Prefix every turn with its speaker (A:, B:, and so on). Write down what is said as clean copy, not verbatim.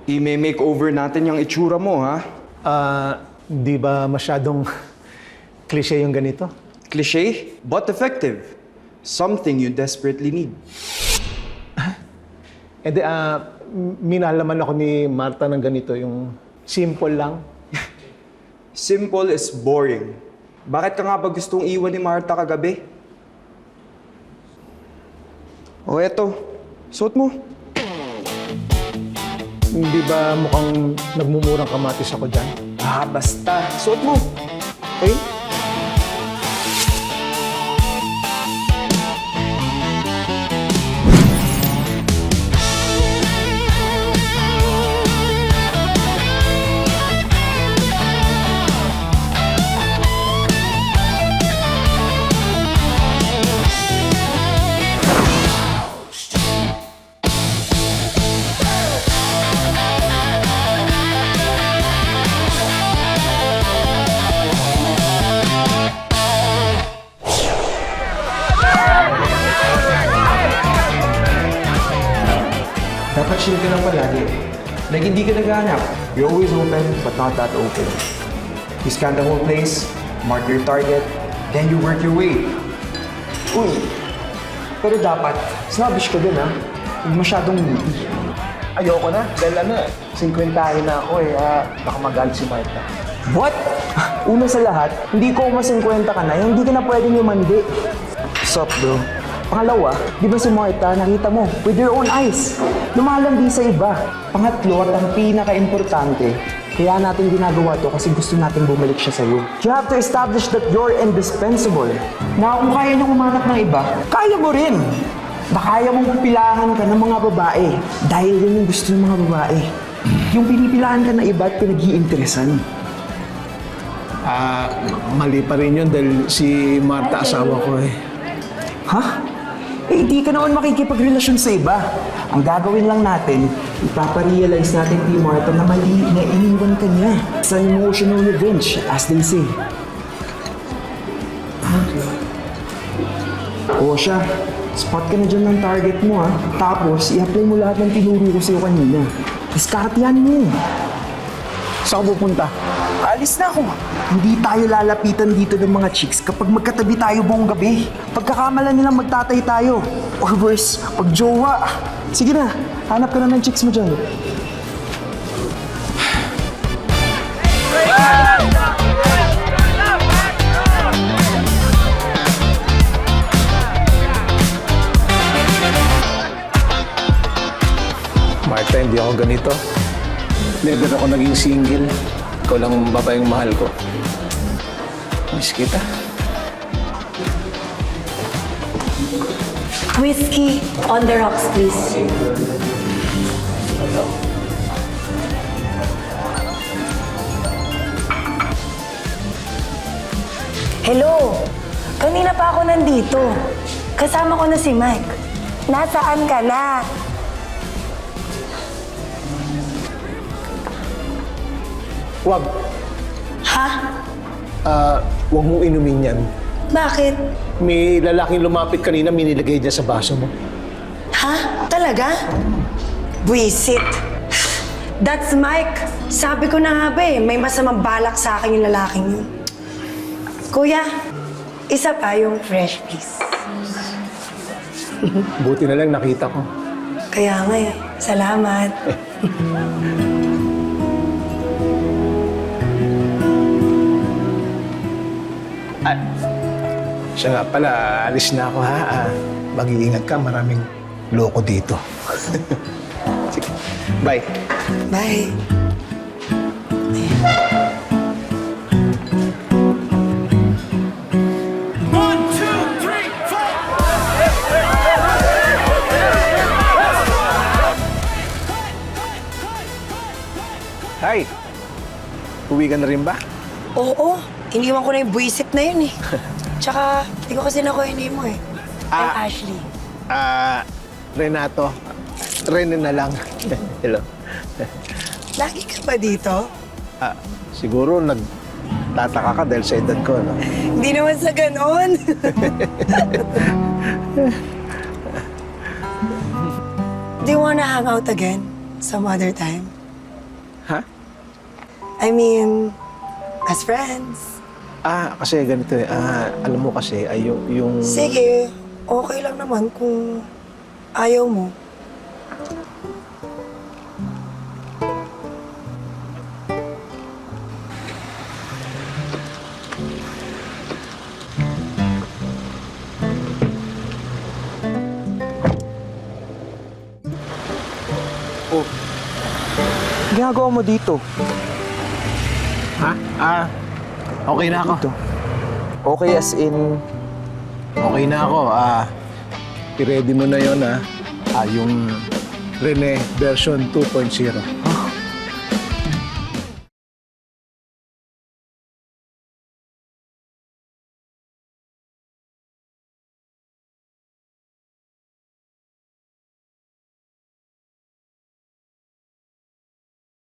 A: I-makeover natin yung itsura mo, ha?
B: Di ba masyadong klise yung ganito?
A: Cliché, but effective. Something you desperately need.
B: Minalaman ako ni Marta ng ganito, yung simple lang.
A: Simple is boring. Bakit ka nga ba gustong iwan ni Marta kagabi? O eto, suot mo.
B: Hindi ba mukhang nagmumurang kamatis ako dyan?
A: Basta. Suot mo. Okay? Dapat chill ka lang palagi. Like hindi ka naghahanap. You're always open, but not that open. You scan the whole place, mark your target, then you work your way. Uy! Pero dapat, snobbish ka din, ha? Huwag masyadong moody.
B: Ayoko na, dahil 50 na ako baka magalit si Marta.
C: What? Una sa lahat, hindi ko mas 50 ka na, hindi ka na pwedeng umandi. Sup, bro? Pangalawa, di ba si Marta, nakita mo, with your own eyes, lumalandi sa iba. Pangatlo at ang pinaka-importante, kaya natin ginagawa to kasi gusto natin bumalik siya sa'yo. You have to establish that you're indispensable. Na kung kaya niyong umanap ng iba, kaya mo rin. Na kaya mong pilahan ka ng mga babae dahil yun yung gusto ng mga babae. Yung pinipilahan ka ng iba at pinag-iinteresan.
B: Mali pa rin yun dahil si Marta asawa ko eh.
C: Ha? Hindi ka naman makikipagrelasyon sa iba. Ang gagawin lang natin, ipaparealize natin kay Marta na mali na iniwan ka niya. Sa emotional revenge, as they say. O siya, spot ka na dyan ng target mo ha. Tapos, i-apply mo lahat ng tinuro ko sa'yo kanina. Diskartehan mo.
B: Saan ka pupunta?
C: Alis na ako. Hindi tayo lalapitan dito ng mga chicks kapag magkatabi tayo buong gabi. Pagkakamalan nilang magtatay tayo. Or worse, pag-jowa. Sige na, hanap ka na ng chicks mo dyan.
B: Marta, hindi ako ganito. Never ako naging single. Ikaw lang ang babaeng mahal ko. Miss kita.
D: Whiskey on the rocks, please. Hello! Kanina pa ako nandito. Kasama ko na si Mike. Nasaan ka na?
B: Wag.
D: Ha?
B: Huwag mong inumin yan.
D: Bakit?
B: May lalaking lumapit kanina, minilagay niya sa baso mo.
D: Ha? Talaga? Buisit. That's Mike. Sabi ko na nga ba may masamang balak sa akin yung lalaking yun. Kuya, isa pa yung fresh, please.
B: Buti na lang nakita ko.
D: Kaya nga salamat.
B: Siya nga pala, alis na ako ha. Mag-iingat ka, maraming loko dito. Sige, bye.
D: Bye.
B: Hi! Uwi ka na rin ba?
D: Oo, iniwan ko na yung buisit na yun eh. Tsaka, hindi ko kasi nakuha yung name mo eh. I'm Ashley.
B: Renato. Rene na lang. Hello.
D: Lagi ka ba dito?
B: Siguro nagtataka ka dahil sa edad ko, no?
D: Hindi naman sa ganon. Do you wanna hang out again? Some other time? I mean, as friends.
B: Kasi ganito eh. Alam mo kasi, ay yung...
D: Sige, okay lang naman kung ayaw mo.
C: Ginagawa mo dito?
B: Okay na ako.
C: Dito. Okay as in...
B: Okay na ako. I-ready mo na yun, yung Rene version 2.0.